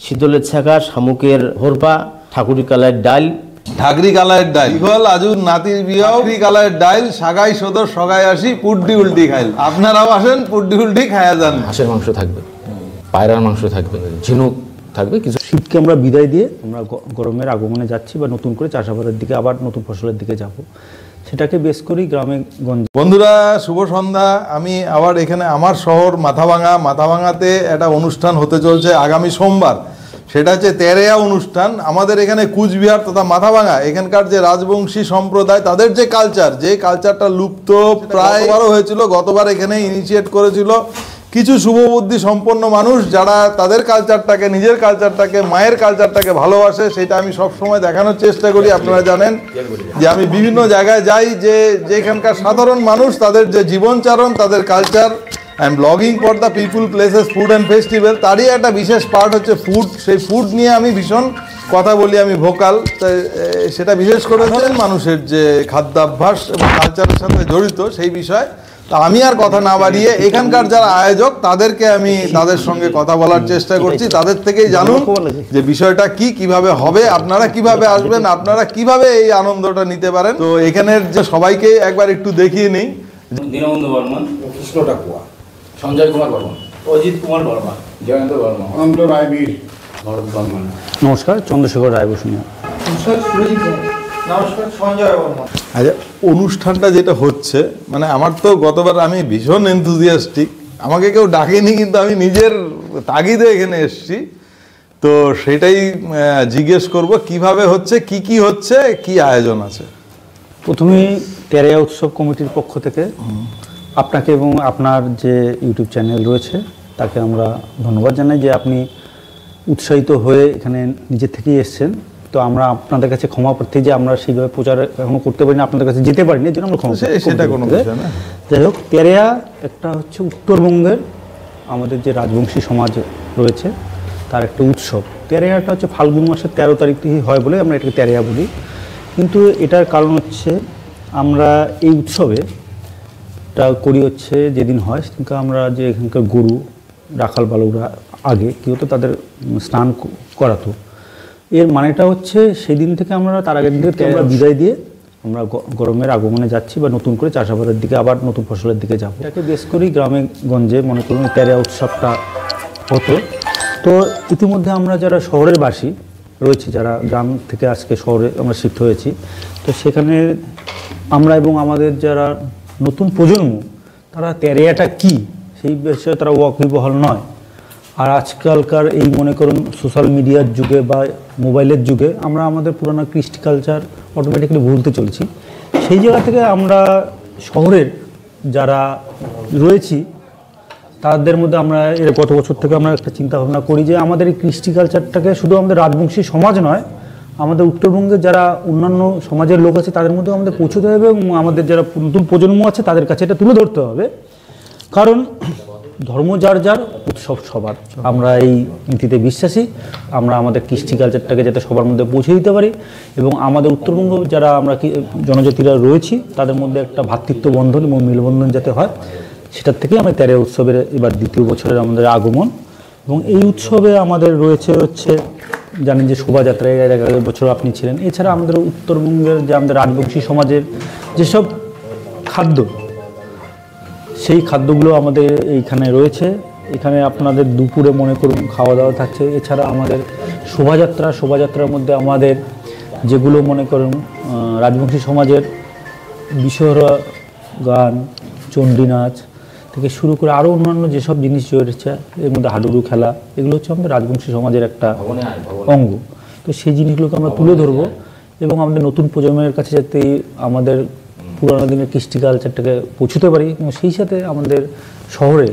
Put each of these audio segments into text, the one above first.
শীতলের ছাকা, শামুকের ভোরপা, ঠাকুরি কালার ডাল, ঢাকরি কালারের ডাইল, ইগল আজুর নাতির বিয়াও, ঢাকরি কালারের ডাইল, সাগাই সদর সগাই আসি, পুড্ডি উল্টি খাইল। আপনারাও আসেন, পুড্ডি উল্টি খায়া যান। হাঁসের মাংস থাকবে, পায়রার মাংস থাকবে, ঝিনুক থাকবে কিছু। শীতকে আমরা বিদায় দিয়ে আমরা গরমের আগমনে যাচ্ছি বা নতুন করে চাষাবাদের দিকে আবার নতুন ফসলের দিকে যাব, সেটাকে বেশ করি গ্রামে গঞ্জে। বন্ধুরা শুভ সন্ধ্যা। আমি আবার এখানে আমার শহর মাথাভাঙাতে একটা অনুষ্ঠান হতে চলছে আগামী সোমবার। সেটা হচ্ছে তেরেয়া অনুষ্ঠান। আমাদের এখানে কুচবিহার তথা মাথাভাঙা এখানকার যে রাজবংশী সম্প্রদায়, তাদের যে কালচারটা লুপ্ত প্রায় হয়েছিল। গতবার এখানে ইনিশিয়েট করেছিল কিছু শুভবুদ্ধি সম্পন্ন মানুষ, যারা তাদের কালচারটাকে, নিজের কালচারটাকে, মায়ের কালচারটাকে ভালোবাসে। সেটা আমি সবসময় দেখানোর চেষ্টা করি। আপনারা জানেন যে আমি বিভিন্ন জায়গায় যাই, যেখানকার সাধারণ মানুষ তাদের যে জীবনচারণ, তাদের culture, I am blogging for the people, places, food and festival. তারই একটা বিশেষ পার্ট হচ্ছে ফুড। সেই ফুড নিয়ে আমি ভীষণ কথা বলি, আমি ভোকাল। সেটা বিশেষ করে মানুষের যে খাদ্যাভ্যাস এবং কালচারের সাথে জড়িত সেই বিষয়। তা আমি আর কথা না বাড়িয়ে এখানকার যারা আয়োজক তাদেরকে আমি তাদের সঙ্গে কথা বলার চেষ্টা করছি। তাদের থেকেই জানুন যে বিষয়টা কি, কিভাবে হবে, আপনারা কিভাবে আসবেন, আপনারা কিভাবে এই আনন্দটা নিতে পারেন। তো এখানের যে সবাইকে একবার একটু দেখিয়ে নেই। দীনবন্ধু বর্মন, কৃষ্ণ ডাকুয়া, সঞ্জয় কুমার বর্মন, অজিত কুমার বর্মা, জয়ন্ত বর্মন, অনন্ত রায়বীর, ভরত বর্মন। নমস্কার, চন্দ্রশেখর রায়বসুনিয়া। নমস্কার, সঞ্জয় বর্মা। আচ্ছা, অনুষ্ঠানটা যেটা হচ্ছে, মানে আমার তো গতবার আমি ভীষণ এনথুজিয়াস্টিক, আমাকে কেউ ডাকেনি, কিন্তু আমি নিজের তাগিদে এখানে এসেছি। তো সেটাই জিজ্ঞেস করব কিভাবে হচ্ছে, কি হচ্ছে, কি আয়োজন আছে। প্রথমেই তেরেয়া উৎসব কমিটির পক্ষ থেকে আপনাকে এবং আপনার যে ইউটিউব চ্যানেল রয়েছে তাকে আমরা ধন্যবাদ জানাই যে আপনি উৎসাহিত হয়ে এখানে নিজে থেকেই এসছেন। তো আমরা আপনাদের কাছে ক্ষমা প্রার্থী যে আমরা সেইভাবে প্রচার এখনো করতে পারিনি, আপনাদের কাছে যেতে পারিনি, এই জন্য আমরা ক্ষমা। সেটা কোনো বিষয় না। যাই হোক, তেরেয়া একটা হচ্ছে উত্তরবঙ্গের আমাদের যে রাজবংশী সমাজ রয়েছে তার একটা উৎসব। তেরেয়াটা হচ্ছে ফাল্গুন মাসের 13 তারিখ থেকে হয় বলে আমরা এটাকে তেরেয়া বলি। কিন্তু এটার কারণ হচ্ছে আমরা এই উৎসবেটা করি হচ্ছে যেদিন হয় সেদিনকে আমরা যে এখানকার গরু রাখাল বালকরা আগে কী হতো, তাদের স্নান করাতো। এর মানেটা হচ্ছে সেই দিন থেকে আমরা, তার আগের দিন থেকে আমরা বিদায় দিয়ে আমরা গরমের আগমনে যাচ্ছি বা নতুন করে চাষাবাদের দিকে আবার নতুন ফসলের দিকে যাব। এটাকে বেশ করি গ্রামে গঞ্জে মনে করুন তেরেয়া উৎসবটা হতো। তো ইতিমধ্যে আমরা যারা শহরের বাসী রয়েছে, যারা গ্রাম থেকে আজকে শহরে আমরা শিফট হয়েছি, তো সেখানে আমরা এবং আমাদের যারা নতুন প্রজন্ম, তারা তেরেয়াটা কি সেই বিষয়ে তারা ওয়াকিবহাল নয়। আর আজকালকার এই মনে করুন সোশ্যাল মিডিয়ার যুগে বা মোবাইলের যুগে আমরা আমাদের পুরানো কৃষ্টি কালচার অটোমেটিক্যালি ভুলতে চলছি। সেই জায়গা থেকে আমরা শহরের যারা রয়েছি তাদের মধ্যে আমরা এর গত বছর থেকে আমরা একটা চিন্তা ভাবনা করি যে আমাদের এই কৃষ্টি কালচারটাকে শুধু আমাদের রাজবংশী সমাজ নয়, আমাদের উত্তরবঙ্গের যারা অন্যান্য সমাজের লোক আছে তাদের মধ্যে আমাদের পৌঁছতে হবে এবং আমাদের যারা নতুন প্রজন্ম আছে তাদের কাছে এটা তুলে ধরতে হবে। কারণ ধর্ম যার যার, উৎসব সবার। আমরা এই নীতিতে বিশ্বাসী। আমরা আমাদের কৃষ্টি কালচারটাকে যাতে সবার মধ্যে পৌঁছে দিতে পারি এবং আমাদের উত্তরবঙ্গ যারা আমরা জনজাতিরা রয়েছি তাদের মধ্যে একটা ভ্রাতৃত্ব বন্ধন এবং মেলবন্ধন যাতে হয়, সেটার থেকে আমরা তেরেয়া উৎসবের এবার দ্বিতীয় বছরের আমাদের আগমন। এবং এই উৎসবে আমাদের রয়েছে হচ্ছে, জানেন যে শোভাযাত্রা, এর আগের বছর আপনি ছিলেন। এছাড়া আমাদের উত্তরবঙ্গের যে আমাদের রাজবংশী সমাজের যেসব খাদ্য, সেই খাদ্যগুলো আমাদের এইখানে রয়েছে। এখানে আপনাদের দুপুরে মনে করুন খাওয়া দাওয়া থাকছে। এছাড়া আমাদের শোভাযাত্রার মধ্যে আমাদের যেগুলো মনে করুন রাজবংশী সমাজের বিষয়রা গান, চণ্ডী নাচ থেকে শুরু করে আরও অন্যান্য যেসব জিনিস রয়েছে, এর মধ্যে হাডুডু খেলা, এগুলো হচ্ছে আমাদের রাজবংশী সমাজের একটা অঙ্গ। তো সেই জিনিসগুলোকে আমরা তুলে ধরবো এবং আমাদের নতুন প্রজন্মের কাছে যাতে আমাদের পুরানো দিনের কৃষ্টি কালচারটাকে পৌঁছতে পারি এবং সেই সাথে আমাদের শহরে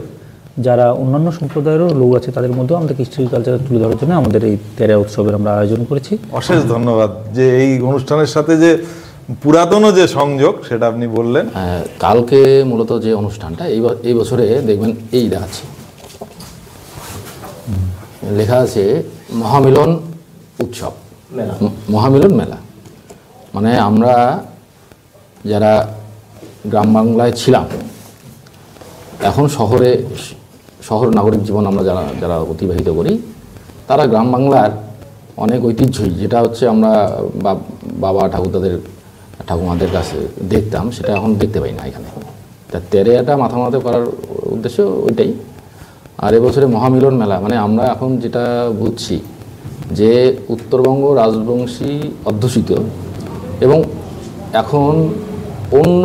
যারা অন্যান্য সম্প্রদায়েরও লোক আছে তাদের মধ্যেও আমাদের কৃষ্টি কালচার তুলে ধরার জন্য আমাদের এই তেরেয়া উৎসবের আমরা আয়োজন করেছি। অশেষ ধন্যবাদ যে এই অনুষ্ঠানের সাথে যে পুরাতন যে সংযোগ সেটা আপনি বললেন। কালকে মূলত যে অনুষ্ঠানটা এই বছরে দেখবেন এই দেখাচ্ছি, লেখা আছে মহামিলন উৎসব, মহামিলন মেলা। মানে আমরা যারা গ্রাম বাংলায় ছিলাম, এখন শহর নাগরিক জীবন আমরা যারা অতিবাহিত করি, তারা গ্রাম বাংলার অনেক ঐতিহ্যই, যেটা হচ্ছে আমরা বাবা ঠাকুরদাদের ঠাকুমাদের কাছে দেখতাম, সেটা এখন দেখতে পাই না এখানে। তা তেরেয়াটা মাথা করার উদ্দেশ্য ওইটাই। আর এবছরে মহামিলন মেলা, মানে আমরা এখন যেটা বুঝছি যে উত্তরবঙ্গ রাজবংশী অধ্যুষিত এবং এখন অন্য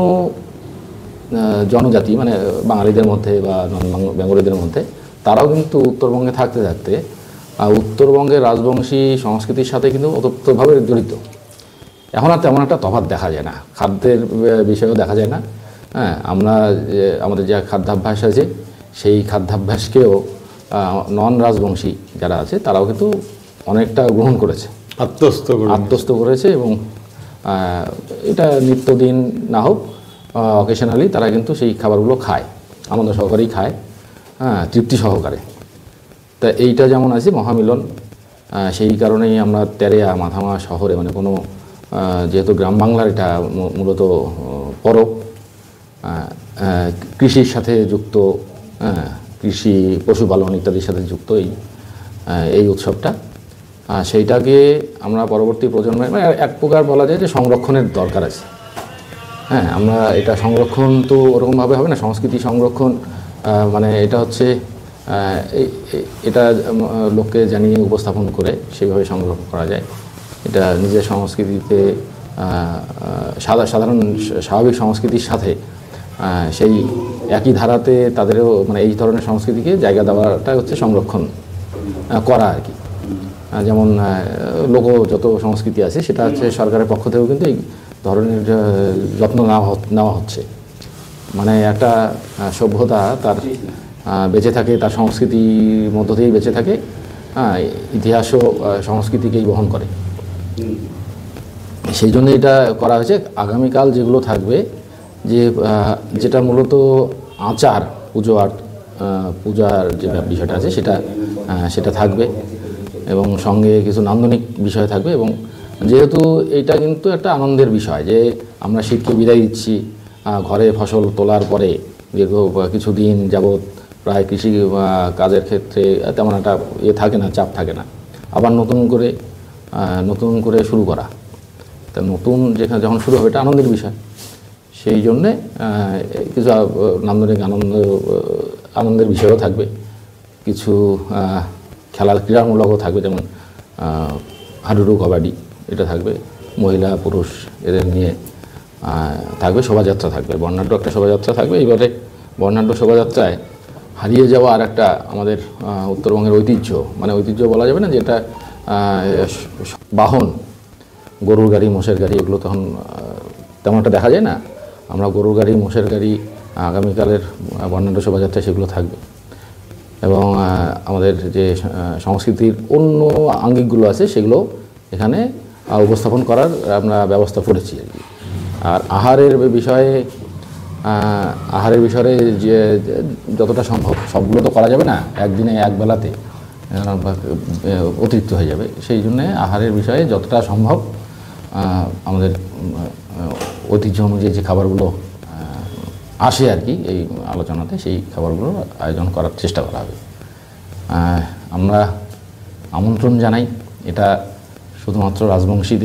জনজাতি, মানে বাঙালিদের মধ্যে বা নন বেঙ্গলিদের মধ্যে, তারাও কিন্তু উত্তরবঙ্গে থাকতে থাকতে উত্তরবঙ্গের রাজবংশী সংস্কৃতির সাথে কিন্তু ওতপ্রোতভাবে জড়িত। এখন আর তেমন একটা তফাৎ দেখা যায় না, খাদ্যের বিষয়েও দেখা যায় না। হ্যাঁ, আমরা আমাদের যে খাদ্যাভ্যাস আছে সেই খাদ্যাভ্যাসকেও নন রাজবংশী যারা আছে তারাও কিন্তু অনেকটা গ্রহণ করেছে, আত্মস্থ করেছে এবং এটা নিত্যদিন না হোক অকেশনালি তারা কিন্তু সেই খাবারগুলো খায়, আনন্দ সহকারেই খায়, হ্যাঁ, তৃপ্তি সহকারে। তা এইটা যেমন আছে মহামিলন, সেই কারণেই আমরা তেরেয়া মাথামা শহরে, মানে কোনো যেহেতু গ্রাম বাংলার এটা মূলত পরব, কৃষির সাথে যুক্ত, কৃষি পশুপালন ইত্যাদির সাথে যুক্ত এই উৎসবটা, সেইটাকে আমরা পরবর্তী প্রজন্মের, মানে এক প্রকার বলা যায় যে সংরক্ষণের দরকার আছে। হ্যাঁ, আমরা এটা সংরক্ষণ তো ওরকমভাবে হবে না, সংস্কৃতি সংরক্ষণ মানে এটা হচ্ছে এটা লোককে জানিয়ে উপস্থাপন করে সেইভাবে সংরক্ষণ করা যায়। এটা নিজের সংস্কৃতিতে সাধারণ স্বাভাবিক সংস্কৃতির সাথে সেই একই ধারাতে তাদেরও, মানে এই ধরনের সংস্কৃতিকে জায়গা দেওয়াটা হচ্ছে সংরক্ষণ করা আর কি। যেমন লোকযত সংস্কৃতি আছে সেটা হচ্ছে সরকারের পক্ষ থেকেও কিন্তু এই ধরনের যত্ন নেওয়া হচ্ছে। মানে একটা সভ্যতা তার বেঁচে থাকে, তার সংস্কৃতির মধ্য দিয়েই বেঁচে থাকে, ইতিহাসও সংস্কৃতিকেই বহন করে। সেই জন্য এটা করা হয়েছে। আগামীকাল যেগুলো থাকবে, যেটা মূলত আচার পূজার যে বিষয়টা আছে সেটা থাকবে এবং সঙ্গে কিছু নান্দনিক বিষয় থাকবে। এবং যেহেতু এটা কিন্তু একটা আনন্দের বিষয় যে আমরা শীতকে বিদায় দিচ্ছি, ঘরে ফসল তোলার পরে দীর্ঘ কিছুদিন যাবৎ প্রায় কৃষি কাজের ক্ষেত্রে তেমন একটা থাকে না, চাপ থাকে না, আবার নতুন করে শুরু করা। তা নতুন যখন শুরু হবে এটা আনন্দের বিষয়, সেই জন্যে কিছু নান্দনিক আনন্দের বিষয়ও থাকবে, কিছু ক্রীড়ামূলকও থাকবে, যেমন হাডুডু, কবাডি এটা থাকবে, মহিলা পুরুষ এদের নিয়ে থাকবে, শোভাযাত্রা থাকবে, বর্ণাঢ্য একটা শোভাযাত্রা থাকবে। এইবারে বর্ণাঢ্য শোভাযাত্রায় হারিয়ে যাওয়া আর একটা আমাদের উত্তরবঙ্গের ঐতিহ্য, মানে ঐতিহ্য বলা যাবে না, যেটা বাহন, গরুর গাড়ি, মোষের গাড়ি, এগুলো তখন তেমন একটা দেখা যায় না। আমরা গরুর গাড়ি, মোষের গাড়ি আগামীকালের বর্ণাঢ্য শোভাযাত্রায় সেগুলো থাকবে। এবং আমাদের যে সংস্কৃতির অন্য আঙ্গিকগুলো আছে সেগুলো এখানে উপস্থাপন করার আমরা ব্যবস্থা করেছি আর কি। আর আহারের বিষয়ে যে যতটা সম্ভব, সবগুলো তো করা যাবে না একদিনে এক বেলাতে, অতিরিক্ত হয়ে যাবে। সেই জন্যে আহারের বিষয়ে যতটা সম্ভব আমাদের ঐতিহ্য অনুযায়ী যে খাবারগুলো আসে আর কি এই আলোচনাতে, সেই খাবারগুলো আয়োজন করার চেষ্টা করা হবে। আমরা আমন্ত্রণ জানাই, এটা শুধুমাত্র রাজবংশী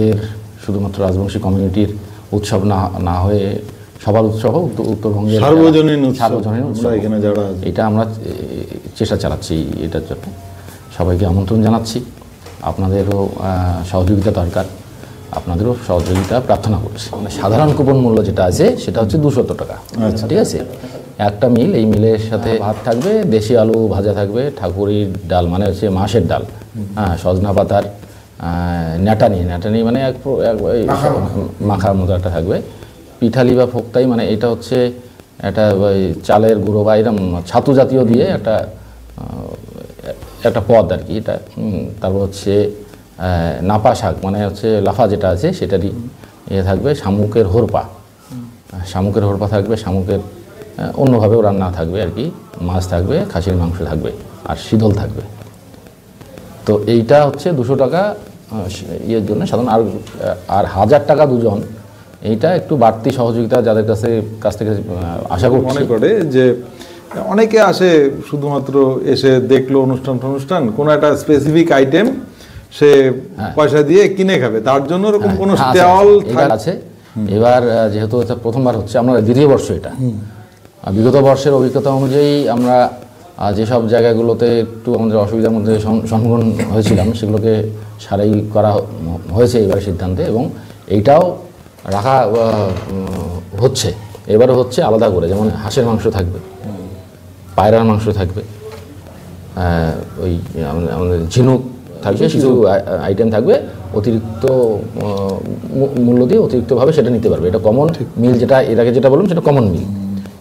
কমিউনিটির উৎসব না হয়ে সবার উৎসব, উত্তরবঙ্গের সার্বজনীন উৎসব, এটা আমরা চেষ্টা চালাচ্ছি। এটার জন্য সবাইকে আমন্ত্রণ জানাচ্ছি। আপনাদেরও সহযোগিতা দরকার, আপনাদেরও সহযোগিতা প্রার্থনা করছি। মানে সাধারণ কুপন মূল্য যেটা আছে সেটা হচ্ছে 200 টাকা, ঠিক আছে। একটা মিল, এই মিলের সাথে ভাত থাকবে, দেশি আলু ভাজা থাকবে, ঠাকুরির ডাল মানে হচ্ছে মাছের ডাল, সজনা পাতার নেটানি মানে মাখার মতো একটা থাকবে, পিঠালি বা ফোক্তাই, মানে এটা হচ্ছে একটা চালের গুঁড়ো বা এরকম ছাতু জাতীয় দিয়ে একটা পদ আর কি এটা। তারপর হচ্ছে নাপা শাক, মানে হচ্ছে লাফা যেটা আছে সেটারই থাকবে, শামুকের হোরপা থাকবে, শামুকের অন্যভাবেও রান্না থাকবে আর কি, মাছ থাকবে, খাসির মাংস থাকবে আর শীতল থাকবে। তো এইটা হচ্ছে 200 টাকা ইয়ের জন্য সাধারণ। আর 1000 টাকা দুজন, এইটা একটু বাড়তি সহযোগিতা যাদের কাছ থেকে আশা করছি। মনে করে যে অনেকে আসে শুধুমাত্র এসে দেখলো অনুষ্ঠান কোনো একটা স্পেসিফিক আইটেম সে পয়সা দিয়ে কিনে খাবে, তার জন্য এরকম কোনো স্টল আছে। এবার যেহেতু এটা প্রথমবার হচ্ছে, আমরা দ্বিতীয় বর্ষ এটা, বিগত বর্ষের অভিজ্ঞতা অনুযায়ী আমরা যেসব জায়গাগুলোতে একটু আমাদের অসুবিধার মধ্যে সম্মুখীন হয়েছিলাম সেগুলোকে সারাই করা হয়েছে এবার সিদ্ধান্তে, এবং এইটাও রাখা হচ্ছে। এবারে হচ্ছে আলাদা করে, যেমন হাঁসের মাংস থাকবে, পায়রার মাংস থাকবে, ওই আমাদের ঝিনুক থাকবে, কিছু আইটেম থাকবে, অতিরিক্ত মূল্য দিয়ে অতিরিক্তভাবে সেটা নিতে পারবে। এটা কমন মিল, যেটা এর আগে যেটা বললাম সেটা কমন মিল।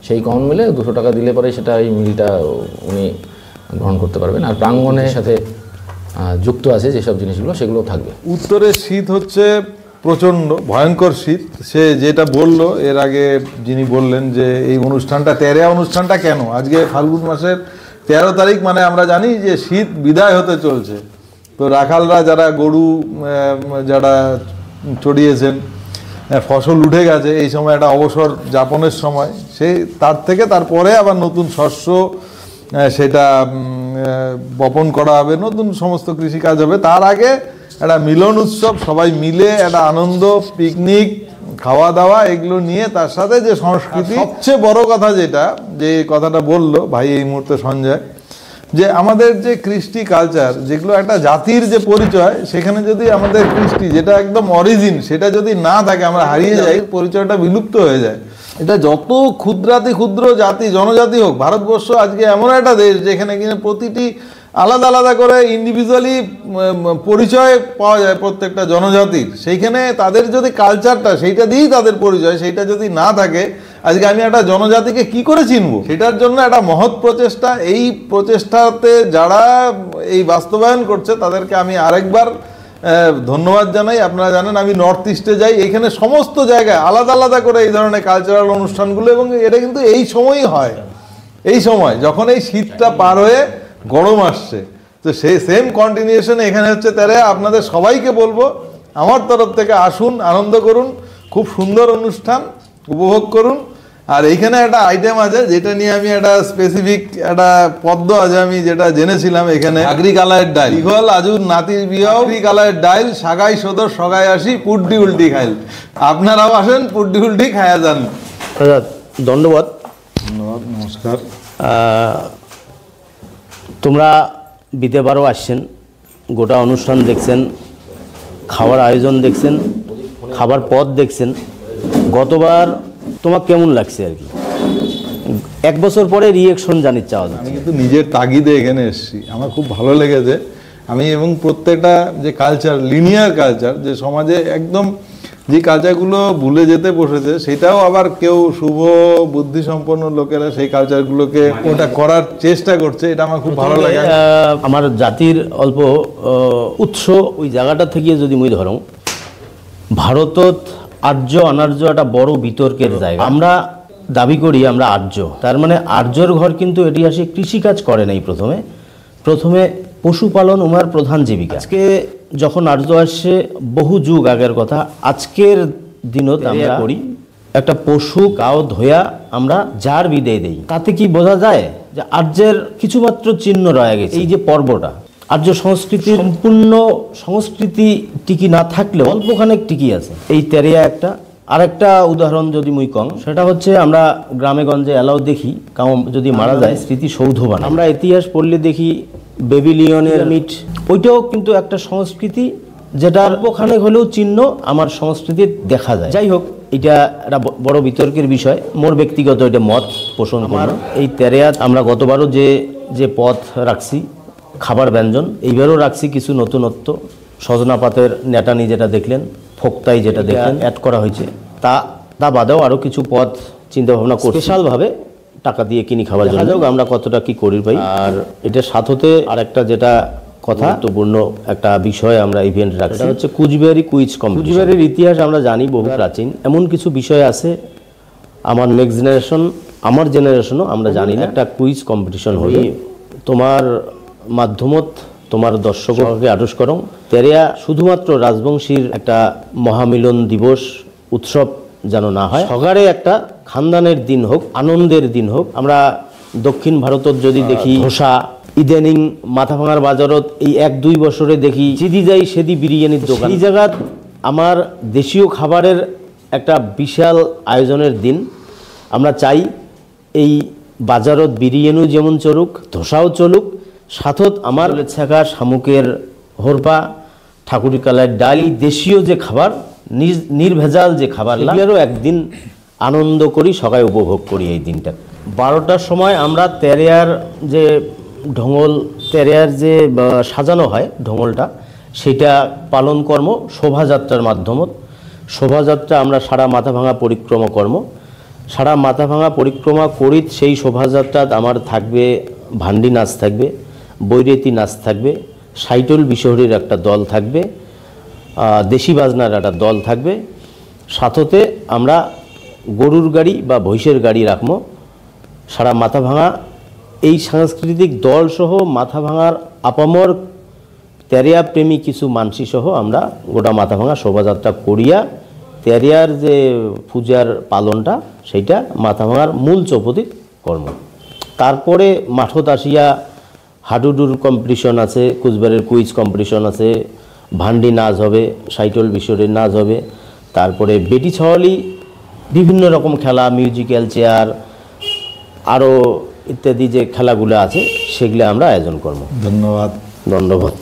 সেই কমন মিলে 200 টাকা দিলে পরে সেটা এই মিলটা উনি গ্রহণ করতে পারবেন। আর প্রাঙ্গণের সাথে যুক্ত আছে যেসব জিনিসগুলো, সেগুলো থাকবে। উত্তরে শীত হচ্ছে প্রচণ্ড ভয়ঙ্কর শীত। সে যেটা বললো এর আগে, যিনি বললেন যে এই অনুষ্ঠানটা তেরেয়া অনুষ্ঠানটা কেন আজকে ফাল্গুন মাসের 13 তারিখ, মানে আমরা জানি যে শীত বিদায় হতে চলছে। তো রাখালরা যারা গরু যারা চড়িয়েছেন, ফসল উঠে গেছে, এই সময় একটা অবসর যাপনের সময়, সেই তারপরে আবার নতুন শস্য সেটা বপন করা হবে, নতুন সমস্ত কৃষিকাজ হবে। তার আগে একটা মিলন উৎসব, সবাই মিলে একটা আনন্দ, পিকনিক, খাওয়া দাওয়া, এগুলো নিয়ে তার সাথে যে সংস্কৃতি। সবচেয়ে বড় কথা যেটা, যে কথাটা বললো ভাই এই মুহূর্তে সঞ্জয়, যে আমাদের যে কৃষ্টি কালচার, যেগুলো একটা জাতির যে পরিচয়, সেখানে যদি আমাদের কৃষ্টি যেটা একদম অরিজিন, সেটা যদি না থাকে, আমরা হারিয়ে যাই, পরিচয়টা বিলুপ্ত হয়ে যায়। এটা যত ক্ষুদ্রাতি ক্ষুদ্র জাতি জনজাতি হোক, ভারতবর্ষ আজকে এমন একটা দেশ যেখানে কিনা প্রতিটি আলাদা আলাদা করে ইন্ডিভিজুয়ালি পরিচয় পাওয়া যায় প্রত্যেকটা জনজাতির। সেইখানে তাদের যদি কালচারটা, সেইটা দিয়েই তাদের পরিচয়, সেইটা যদি না থাকে, আজকে আমি একটা জনজাতিকে কি করে চিনব? সেটার জন্য একটা মহৎ প্রচেষ্টা। এই প্রচেষ্টাতে যারা এই বাস্তবায়ন করছে তাদেরকে আমি আরেকবার ধন্যবাদ জানাই। আপনারা জানেন আমি নর্থ ইস্টে যাই, এখানে সমস্ত জায়গায় আলাদা আলাদা করে এই ধরনের কালচারাল অনুষ্ঠানগুলো, এবং এটা কিন্তু এই সময়ই হয়, এই সময় যখন এই শীতটা পার হয়ে গরম আসছে। তো সেই সেম কন্টিনিউশনে এখানে হচ্ছে তেরেয়া। আপনাদের সবাইকে বলবো আমার তরফ থেকে আসুন, আনন্দ করুন, খুব সুন্দর অনুষ্ঠান উপভোগ করুন। আর এইখানে একটা আইটেম আছে যেটা নিয়ে আমি একটা স্পেসিফিক একটা পদ্ম আছে, আমি যেটা জেনেছিলাম, এখানে আগরি কালারের ডাইল, ইগল আজুর নাতির বিয়াও, আগরি কালারের ডাইল, সাগাই সদর সগাই আসি, পুড্ডি উল্টি খাইল। আপনারাও আসেন, পুড্ডি উল্টি খায়া যান। ধন্যবাদ। ধন্যবাদ, নমস্কার। তোমরা বিদেবারও আসছেন, গোটা অনুষ্ঠান দেখছেন, খাওয়ার আয়োজন দেখছেন, খাবার পদ দেখছেন। গতবার তোমার কেমন লাগছে আর কি? 1 বছর পরে রিয়েকশন জানির চাওয়া যাচ্ছে। আমি কিন্তু নিজের তাগিদে এখানে এসেছি, আমার খুব ভালো লেগেছে। আমি এবং প্রত্যেকটা যে কালচার, লিনিয়ার কালচার, যে সমাজে একদম যে কালচারগুলো ভুলে যেতে বসেছে, সেটাও আবার কেউ শুভ বুদ্ধি সম্পন্ন লোকেরা সেই কালচারগুলোকে ওটা করার চেষ্টা করছে, এটা আমার খুব ভালো লাগে। আমার জাতির অল্প উৎস ওই জায়গাটা থেকে যদি মুই ধরো, ভারতত আর্য অনার্য একটা বড় বিতর্কের জায়গা। আমরা দাবি করি আমরা আর্য, তার মানে আর্যর ঘর কিন্তু এটি আসে কৃষিকাজ করে নাই। প্রথমে পশুপালন ওনার প্রধান জীবিকা। আজকে যখন আর্য আসছে, বহু যুগ আগের কথা, আজকের দিনত আমরা করি একটা পশু গাও ধোয়া আমরা যার বিদায় দেই। তাতে কি বোঝা যায় যে আর্যের কিছুমাত্র চিহ্ন রয়ে গেছে। এই যে পর্বটা, আর্য সংস্কৃতির সম্পূর্ণ সংস্কৃতি টিকি না থাকলেও অল্পখানেক টিকি আছে। এই তেরেয়া একটা। আরেকটা উদাহরণ যদি মুই কম, সেটা হচ্ছে আমরা গ্রামে গঞ্জে এলাও দেখি, কাউ যদি মারা যায় স্মৃতিসৌধ বানায়। আমরা ইতিহাস পড়লে দেখি বেবিলিয়নের মিট, ওইটাও কিন্তু একটা সংস্কৃতি, যেটা অল্পখানেক হলেও চিহ্ন আমার সংস্কৃতির দেখা যায়। যাই হোক, এটা একটা বড় বিতর্কের বিষয়। মোর ব্যক্তিগত এটা মত পোষণ করার। এই তেরেয়াত আমরা গতবারও যে পথ রাখছি, খাবার ব্যঞ্জন, এইবারও রাখছি কিছু নতুনত্ব। সজনা পাতের নেটানি যেটা দেখলেন, ফোক্তাই যেটা দেখলেন, অ্যাড করা হয়েছে। তা বাদেও আরও কিছু পদ চিন্তা ভাবনা করছি স্পেশালভাবে টাকা দিয়ে কিনি খাবার জন্য। হোক আমরা কতটা কি করি পাই। আর এটার সাথে আরেকটা যেটা কথা, গুরুত্বপূর্ণ একটা বিষয় আমরা ইভেন্ট রাখছি, সেটা হচ্ছে কুচবিহারি কুইজ কম্পিটিশন। কুচবিহারের ইতিহাস আমরা জানি বহু প্রাচীন। এমন কিছু বিষয় আছে আমার নেক্সট জেনারেশন, আমার জেনারেশনও আমরা জানি না। একটা কুইজ কম্পিটিশন হলে তোমার মাধ্যমত তোমার দর্শককে আটস করো। তেরেয়া শুধুমাত্র রাজবংশীর একটা মহামিলন দিবস উৎসব যেন না হয়, সকারে একটা খানদানের দিন হোক, আনন্দের দিন হোক। আমরা দক্ষিণ ভারতত যদি দেখি ধোসা, ইদানিং মাথা ভাঙার বাজারত এই 1-2 বছরে দেখি যেদি যাই সেদি বিরিয়ানির দোকান। এই জায়গাত আমার দেশীয় খাবারের একটা বিশাল আয়োজনের দিন। আমরা চাই এই বাজারত বিরিয়ানিও যেমন চলুক, ধোসাও চলুক, সাথত আমার লেছাকা শামুকের হরপা, ঠাকুরি কালার ডাল, এই দেশীয় যে খাবার, নির্ভেজাল যে খাবার, এগুলোরও একদিন আনন্দ করি, সবাই উপভোগ করি এই দিনটা। 12টার সময় আমরা তেরেয়ার যে ঢোঙল, তেরেয়ার যে সাজানো হয় ঢোঙলটা, সেটা পালন কর্ম শোভাযাত্রার মাধ্যমত। শোভাযাত্রা আমরা সারা মাথা ভাঙা পরিক্রমা কর্ম, সারা মাথা ভাঙা পরিক্রমা করি। সেই শোভাযাত্রাত আমার থাকবে ভান্ডি নাচ থাকবে, বৈরেতি নাচ থাকবে, সাইটল বিশহরীর একটা দল থাকবে, দেশি বাজনার একটা দল থাকবে, সাথতে আমরা গরুর গাড়ি বা ভৈষের গাড়ি রাখবো। সারা মাথা ভাঙা এই সাংস্কৃতিক দল সহ মাথা ভাঙার আপামর তেরিয়া প্রেমী কিছু মানসি সহ আমরা গোটা মাথা ভাঙা শোভাযাত্রা করিয়া তেরিয়ার যে পূজার পালনটা সেইটা মাথা ভাঙার মূল চৌপতি কর্ম। তারপরে মাঠত আসিয়া হাডুডুর কম্পিটিশন আছে, কুচবিহারের কুইজ কম্পিটিশন আছে, ভান্ডি নাচ হবে, সাইটল বিশরের নাচ হবে, তারপরে বেটি ছাওয়ালি, বিভিন্ন রকম খেলা, মিউজিক্যাল চেয়ার, আরও ইত্যাদি যে খেলাগুলো আছে সেগুলো আমরা আয়োজন করব। ধন্যবাদ। ধন্যবাদ।